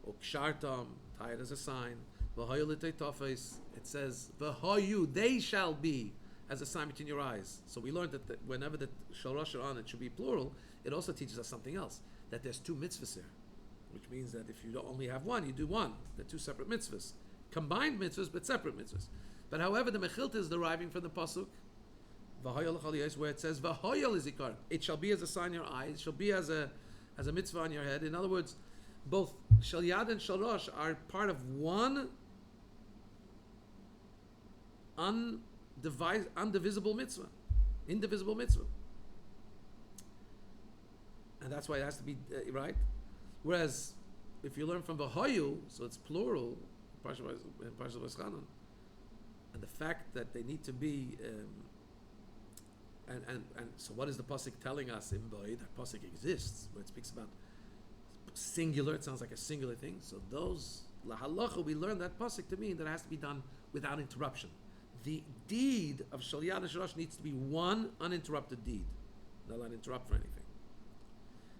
O kshartam, tie it as a sign. V'hoyu l'tei tofes, it says, v'hoyu, they shall be, as a sign between your eyes. So we learned that whenever the shel rosh are on, it should be plural. It also teaches us something else, that there's two mitzvahs here, which means that if you don't only have one, you do one. They're two separate mitzvahs. Combined mitzvahs, but separate mitzvahs. But however, the Mechilta is deriving from the pasuk, where it says, v'hoyel is ikar. It shall be as a sign in your eyes. It shall be as a mitzvah on your head. In other words, both Shel Yad and Shel Rosh are part of one undivisible mitzvah, indivisible mitzvah. And that's why it has to be right. Whereas, if you learn from v'hoyu, so it's plural, Parshat Vaeschanan, and the fact that they need to be, and so what is the pasuk telling us in Boy? That pasuk exists, where it speaks about singular. It sounds like a singular thing. So those lahalacha, we learn that pasuk to mean that it has to be done without interruption. The deed of Shel Yad and Shel Rosh needs to be one uninterrupted deed, not allowed to interrupt for anything.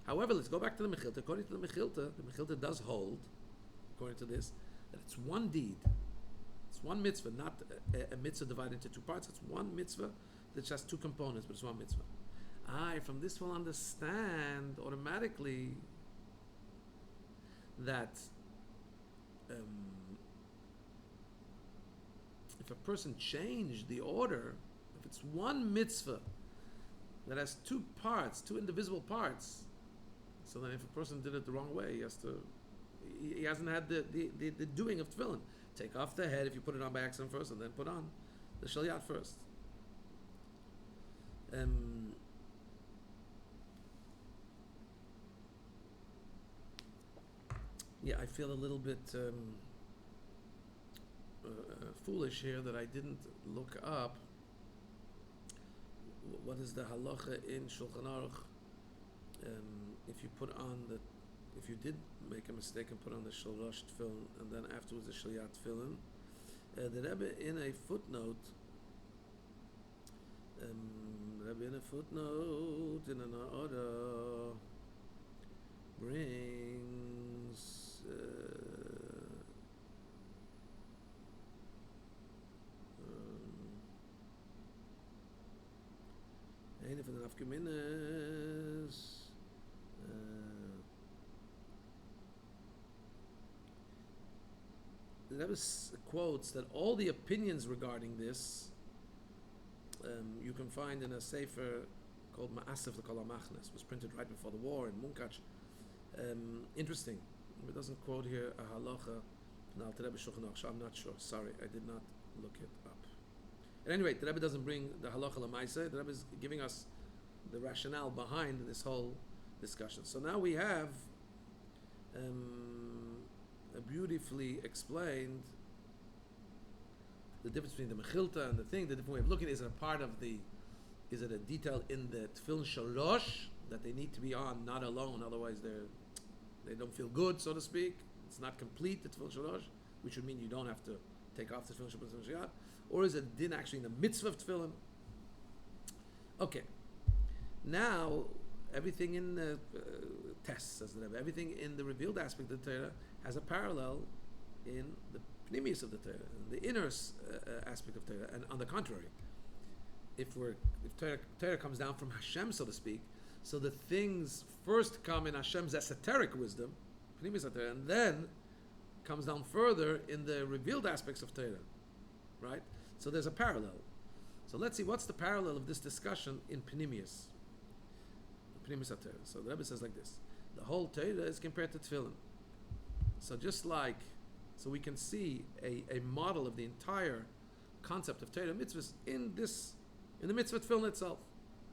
However, let's go back to the Mechilta. According to the Mechilta does hold, according to this, that it's one deed. It's one mitzvah, not a mitzvah divided into two parts. It's one mitzvah that has two components, but it's one mitzvah. From this we'll understand automatically that if a person changed the order, if it's one mitzvah that has two parts, two indivisible parts, so then if a person did it the wrong way, he hasn't had the doing of tefillin. Take off the head if you put it on by accident first, and then put on the shalyat first. I feel a little bit foolish here that I didn't look up what is the halacha in Shulchan Aruch if you did make a mistake and put on the shalosh tefillin and then afterwards the shalyat tefillin. The Rabbi in a footnote in an order brings eine von den Afgeminis the Rebbe quotes that all the opinions regarding this you can find in a sefer called Ma'asef L'Kol HaMachnes. Was printed right before the war in Munkach. Interesting. It doesn't quote here a halacha in Alter Rebbe Shulchan Aruch, so I'm not sure. Sorry, I did not look it up. At any rate, the Rebbe doesn't bring the halacha l'maaseh. The Rebbe is giving us the rationale behind this whole discussion. So now we have a beautifully explained the difference between the mechilta and the thing. The different way of looking at it. Is it a part of the? Is it a detail in the tefillin shalosh that they need to be on, not alone? Otherwise, they don't feel good, so to speak. It's not complete, the tefillin shalosh, which would mean you don't have to take off the tefillin shalosh. Or is it din actually in the mitzvah of tefillin? Okay. Now, everything in the tests, says the Rebbe, everything in the revealed aspect of the Torah has a parallel in the pnimius of the Torah, in the inner aspect of Torah. And on the contrary, if Torah comes down from Hashem, so to speak, so the things first come in Hashem's esoteric wisdom, pnimius of Torah, and then comes down further in the revealed aspects of Torah, right? So there's a parallel. So let's see, what's the parallel of this discussion in pnimius? Pnimius of Torah. So the Rebbe says like this: the whole Torah is compared to tefillin. So so we can see a model of the entire concept of Torah mitzvahs in the mitzvah tefillin itself,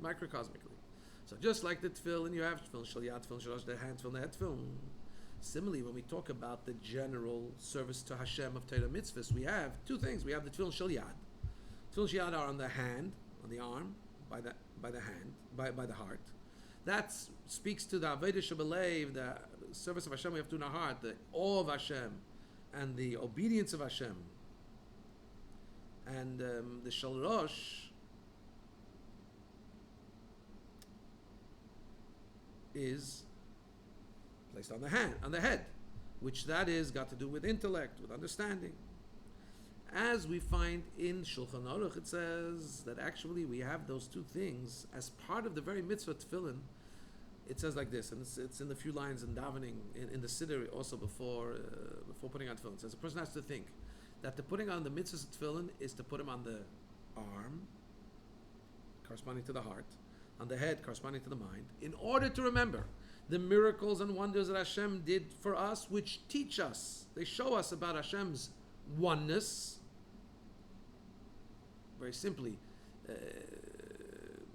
microcosmically. So just like the tefillin, you have tefillin shalyat, tefillin shalosh, the hand tefillin, the head tefillin. Similarly, when we talk about the general service to Hashem of Torah mitzvahs, we have two things. We have the tefillin shalyat. Tefillin shalyat are on the hand, on the arm, by the hand, by the heart. That speaks to the avodah shebelev, the service of Hashem we have to do in our heart, the awe of Hashem, and the obedience of Hashem. And the shalosh is placed on the head, which that is got to do with intellect, with understanding. As we find in Shulchan Aruch, it says that actually we have those two things as part of the very mitzvah tefillin. It says like this, and it's in the few lines in davening in the siddur also before putting on tefillin. It says a person has to think that the putting on the mitzvah tefillin is to put him on the arm, corresponding to the heart, on the head, corresponding to the mind, in order to remember the miracles and wonders that Hashem did for us, which teach us, they show us about Hashem's oneness. Very simply,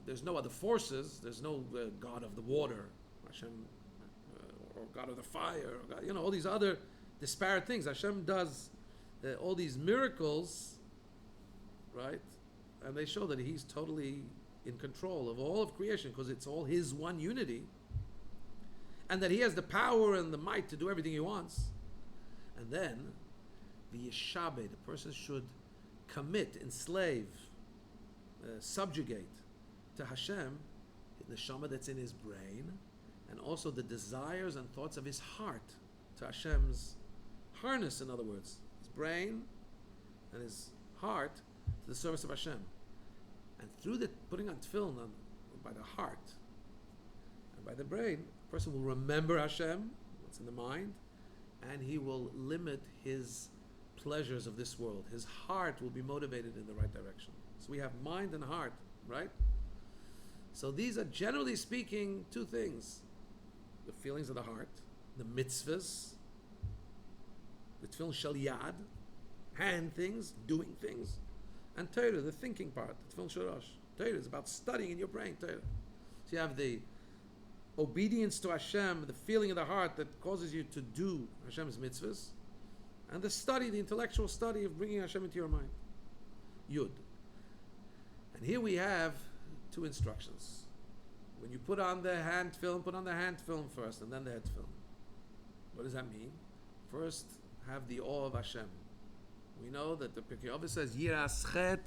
there's no other forces. There's no God of the water, Hashem, or God of the fire, or God, all these other disparate things. Hashem does all these miracles, right? And they show that He's totally in control of all of creation because it's all His one unity, and that He has the power and the might to do everything He wants. And then, v'yeshabe, the person should commit, enslave, subjugate to Hashem the neshama that's in his brain and also the desires and thoughts of his heart to Hashem's harness, in other words, his brain and his heart to the service of Hashem. And through the putting on tefillin by the heart and by the brain, a person will remember Hashem, what's in the mind, and he will limit his pleasures of this world. His heart will be motivated in the right direction. So we have mind and heart, right? So these are, generally speaking, two things. The feelings of the heart, the mitzvahs, the tefillin shel yad, hand things, doing things, and Torah, the thinking part, the tefillin shel rosh. Torah is about studying in your brain, Torah. So you have the obedience to Hashem, the feeling of the heart that causes you to do Hashem's mitzvahs, and the study, the intellectual study of bringing Hashem into your mind. Yud. And here we have two instructions. When you put on the hand film, put on the hand film first, and then the head film. What does that mean? First, have the awe of Hashem. We know that the Pirkei Avos says, Yiras Chet,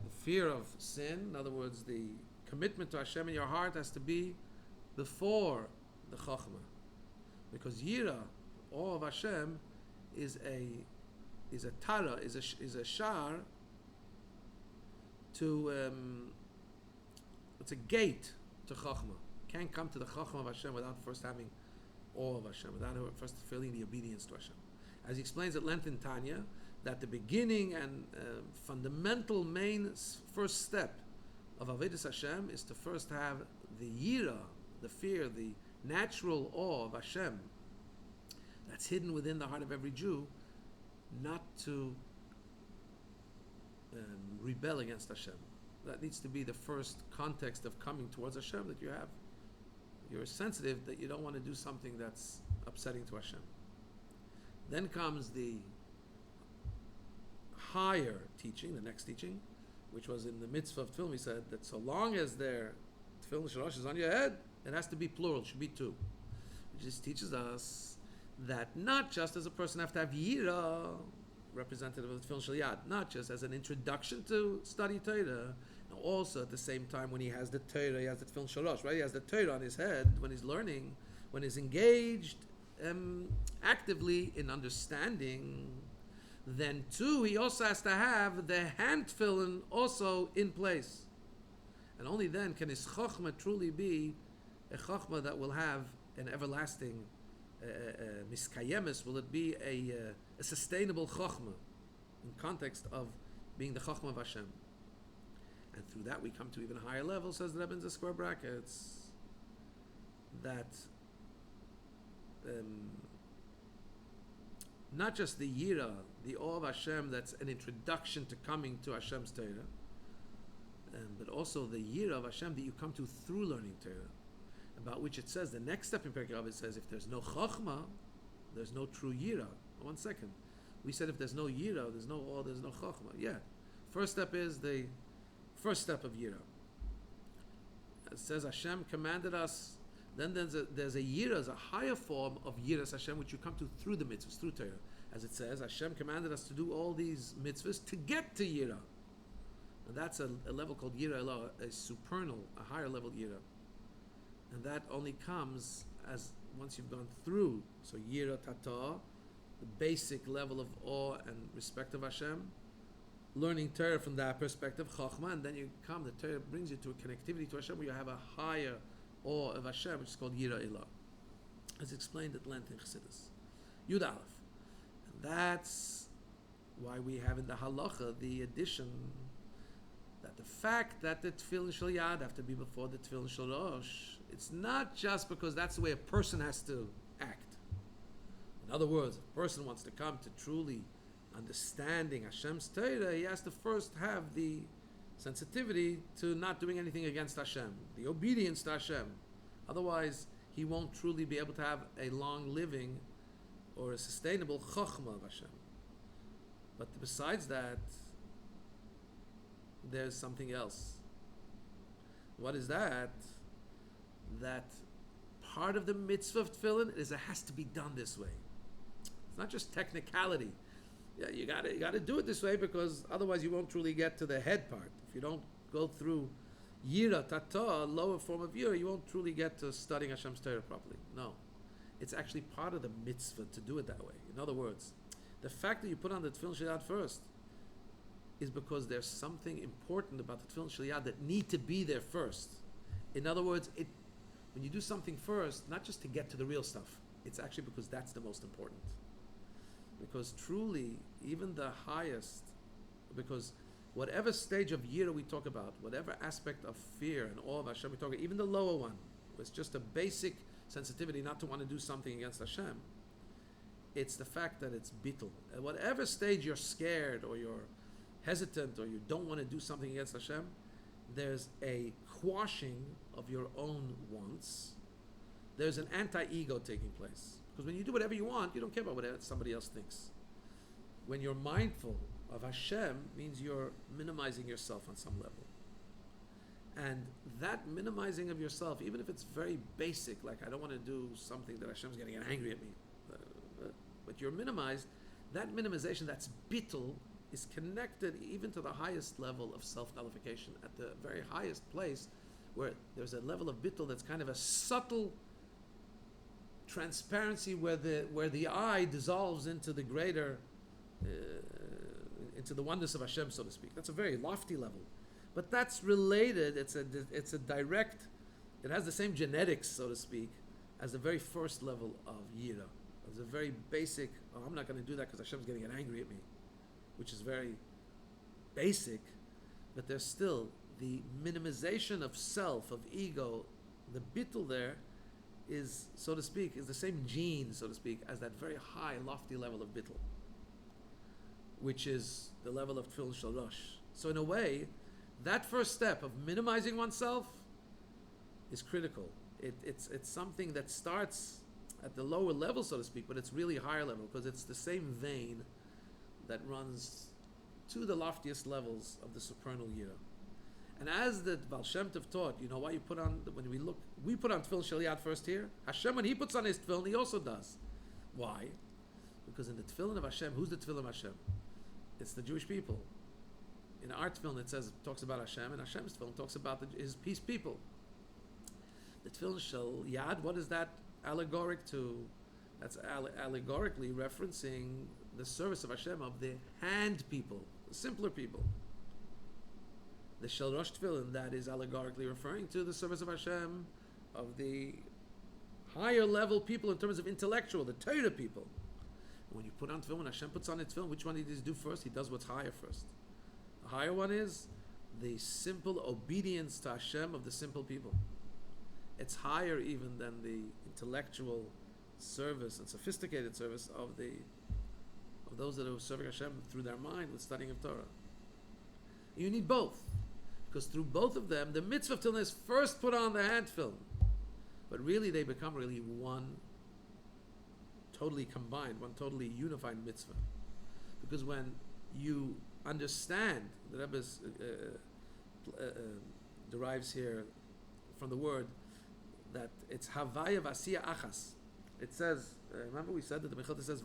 the fear of sin, in other words, the commitment to Hashem in your heart has to be before the Chokhmah. Because Yira, awe of Hashem, is a tara, is a shar to it's a gate to Chokhmah. Can't come to the Chokhmah of Hashem without first having awe of Hashem, without first feeling the obedience to Hashem. As he explains at length in Tanya, that the beginning and fundamental main first step of Avodas Hashem is to first have the yira, the fear, the natural awe of Hashem that's hidden within the heart of every Jew, not to rebel against Hashem. That needs to be the first context of coming towards Hashem that you have. You're sensitive that you don't want to do something that's upsetting to Hashem. Then comes the higher teaching, the next teaching, which was in the mitzvah of tefillin. We said that so long as their tefillin shalosh is on your head, it has to be plural, it should be two. Which just teaches us that not just as a person have to have yira, representative of the tefillin shel yad, not just as an introduction to study Torah, also at the same time when he has the Torah, he has the tefillin shalosh, right? He has the Torah on his head when he's learning, when he's engaged actively in understanding. Then too, he also has to have the hand tefillin also in place. And only then can his chokhmah truly be a chokhmah that will have an everlasting miskayemis, will it be a sustainable chokhmah in context of being the chokhmah of Hashem. And through that we come to even higher level, says the Rebbe in the square brackets, that not just the yira, the awe of Hashem, that's an introduction to coming to Hashem's Torah, but also the yira of Hashem that you come to through learning Torah, about which it says, the next step in Pirkei Avos says, if there's no chokhmah, there's no true yira. 1 second. We said if there's no yira, there's no awe, there's no chokhmah. Yeah. First step is the first step of yira. It says Hashem commanded us. Then there's a yira, a higher form of yiras Hashem, which you come to through the mitzvahs, through Torah. As it says, Hashem commanded us to do all these mitzvahs to get to yira. And that's a level called yira elah, a supernal, a higher level yira. And that only comes as once you've gone through. So yira tata, the basic level of awe and respect of Hashem, learning Torah from that perspective, chachma, and then you come, the Torah brings you to a connectivity to Hashem where you have a higher awe of Hashem, which is called Yira Elah. As explained at length in Chassidus. Yud Aleph. And that's why we have in the halacha the addition that the fact that the tefillin shel yad have to be before the tefillin shel rosh, it's not just because that's the way a person has to act. In other words, if a person wants to come to truly understanding Hashem's Torah, he has to first have the sensitivity to not doing anything against Hashem, the obedience to Hashem. Otherwise, he won't truly be able to have a long living or a sustainable chokhmah of Hashem. But besides that, there's something else. What is that? That part of the mitzvah of tefillin is it has to be done this way. It's not just technicality. Yeah, you gotta do it this way because otherwise you won't truly get to the head part. If you don't go through Yira, tata, lower form of yira, you won't truly get to studying Hashem's Torah properly. No. It's actually part of the mitzvah to do it that way. In other words, the fact that you put on the tefillin shel first is because there's something important about the tefillin shel that need to be there first. In other words, when you do something first, not just to get to the real stuff, it's actually because that's the most important. Because truly, even the highest, because whatever stage of yira we talk about, whatever aspect of fear and awe of Hashem we talk about, even the lower one, it's just a basic sensitivity not to want to do something against Hashem. It's the fact that it's bittul. At whatever stage you're scared or you're hesitant or you don't want to do something against Hashem, there's a quashing of your own wants. There's an anti-ego taking place. Because when you do whatever you want, you don't care about what somebody else thinks. When you're mindful of Hashem, means you're minimizing yourself on some level. And that minimizing of yourself, even if it's very basic, like I don't want to do something that Hashem's getting angry at me, but you're minimized, that minimization, that's bittul, is connected even to the highest level of self-nullification, at the very highest place where there's a level of bittul that's kind of a subtle transparency where the I dissolves into the greater, into the oneness of Hashem, so to speak. That's a very lofty level. But that's related, it's a direct, it has the same genetics, so to speak, as the very first level of Yira. It's a very basic, I'm not going to do that because Hashem's getting angry at me, which is very basic, but there's still the minimization of self, of ego, the bittul there is, so to speak, is the same gene, so to speak, as that very high, lofty level of bittul, which is the level of tefillin shel rosh. So in a way, that first step of minimizing oneself is critical. It's something that starts at the lower level, so to speak, but it's really higher level because it's the same vein that runs to the loftiest levels of the supernal yira. And as the Baal Shem Tov taught, you know why you put on, when we put on tefillin shel yad first here. Hashem, when he puts on his tefillin, he also does. Why? Because in the tefillin of Hashem, who's the tefillin of Hashem? It's the Jewish people. In our tefillin, it talks about Hashem, and Hashem's tefillin talks about his peace people. The tefillin shel yad, what is that allegoric to? That's allegorically referencing the service of Hashem of the hand people, the simpler people. The shel rosh tefillin, that is allegorically referring to the service of Hashem of the higher level people in terms of intellectual, the Torah people. When you put on tefillin, when Hashem puts on its tefillin, which one does he do first? He does what's higher first. The higher one is the simple obedience to Hashem of the simple people. It's higher even than the intellectual service and sophisticated service of those that are serving Hashem through their mind with studying of Torah. You need both, because through both of them, the mitzvah of tefillin is first put on the hand tefillin, but really they become really one totally combined, one totally unified mitzvah. Because when you understand, the Rebbe derives here from the word that it's Havaya Vasiya Achas. It says, remember we said that the Mechilta says,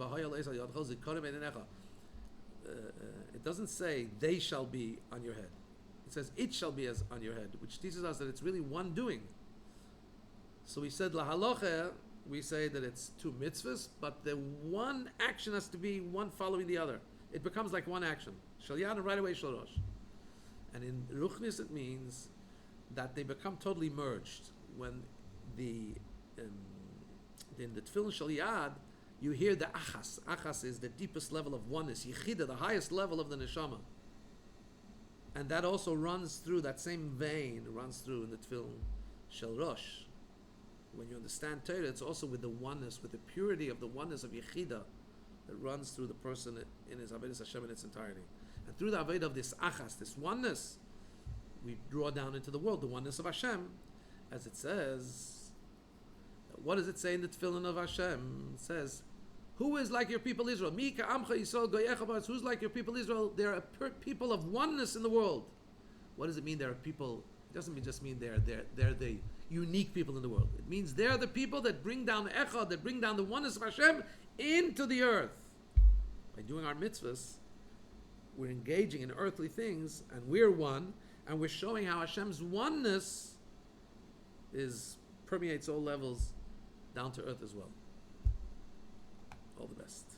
it doesn't say they shall be on your head. It says it shall be as on your head, which teaches us that it's really one doing. So we said lahalocha, we say that it's two mitzvahs, but the one action has to be one following the other. It becomes like one action. Shal yad, and right away shal rosh. And in ruchnis it means that they become totally merged. When in the tefillin shal yad, you hear the achas. Achas is the deepest level of oneness. Yichida, the highest level of the neshama. And that also runs through, that same vein runs through in the tefillin shel rosh. When you understand Torah, it's also with the oneness, with the purity of the oneness of Yechida that runs through the person in his Avodas Hashem in its entirety. And through the Avodah of this achas, this oneness, we draw down into the world the oneness of Hashem, as it says. What does it say in the Tefillin of Hashem? It says, who is like your people Israel? Mika Amcha Yisrael Goyechabas. Who's like your people Israel? They're a people of oneness in the world. What does it mean? They're people. It doesn't just mean they're the unique people in the world. It means they're the people that bring down the echad, that bring down the oneness of Hashem into the earth. By doing our mitzvahs, we're engaging in earthly things, and we're one, And we're showing how Hashem's oneness permeates all levels down to earth as well. All the best.